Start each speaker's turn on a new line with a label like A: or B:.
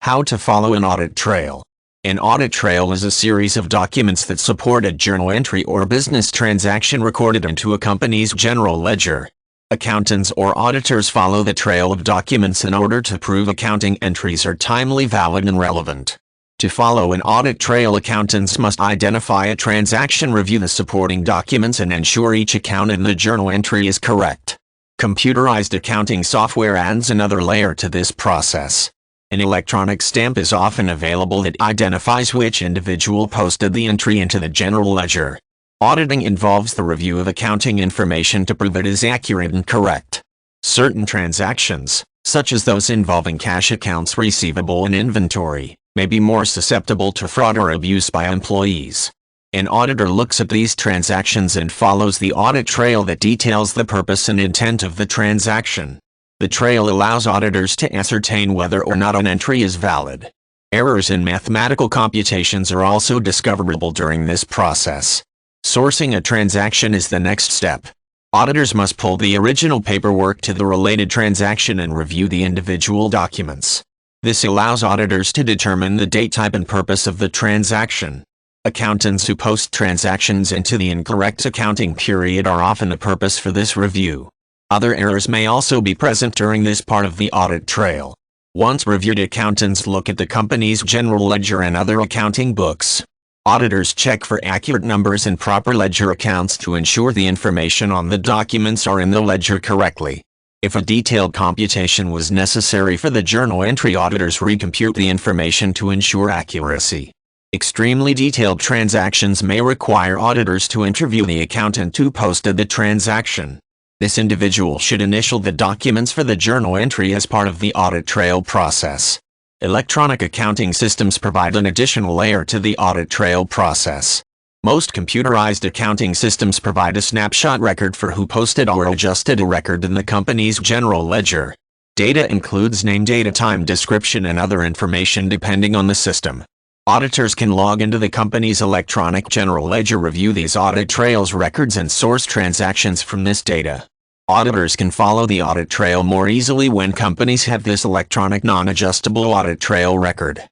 A: How to follow an audit trail. An audit trail is a series of documents that support a journal entry or business transaction recorded into a company's general ledger. Accountants or auditors follow the trail of documents in order to prove accounting entries are timely, valid, and relevant. To follow an audit trail, accountants must identify a transaction, review the supporting documents, and ensure each account in the journal entry is correct. Computerized accounting software adds another layer to this process. An electronic stamp is often available that identifies which individual posted the entry into the general ledger. Auditing involves the review of accounting information to prove it is accurate and correct. Certain transactions, such as those involving cash, accounts receivable, and inventory, may be more susceptible to fraud or abuse by employees. An auditor looks at these transactions and follows the audit trail that details the purpose and intent of the transaction. The trail allows auditors to ascertain whether or not an entry is valid. Errors in mathematical computations are also discoverable during this process. Sourcing a transaction is the next step. Auditors must pull the original paperwork to the related transaction and review the individual documents. This allows auditors to determine the date, type, and purpose of the transaction. Accountants who post transactions into the incorrect accounting period are often the purpose for this review. Other errors may also be present during this part of the audit trail. Once reviewed, accountants look at the company's general ledger and other accounting books. Auditors check for accurate numbers and proper ledger accounts to ensure the information on the documents are in the ledger correctly. If a detailed computation was necessary for the journal entry, auditors recompute the information to ensure accuracy. Extremely detailed transactions may require auditors to interview the accountant who posted the transaction. This individual should initial the documents for the journal entry as part of the audit trail process. Electronic accounting systems provide an additional layer to the audit trail process. Most computerized accounting systems provide a snapshot record for who posted or adjusted a record in the company's general ledger. Data includes name, date, time, description, and other information depending on the system. Auditors can log into the company's electronic general ledger, review these audit trails records, and source transactions from this data. Auditors can follow the audit trail more easily when companies have this electronic non-adjustable audit trail record.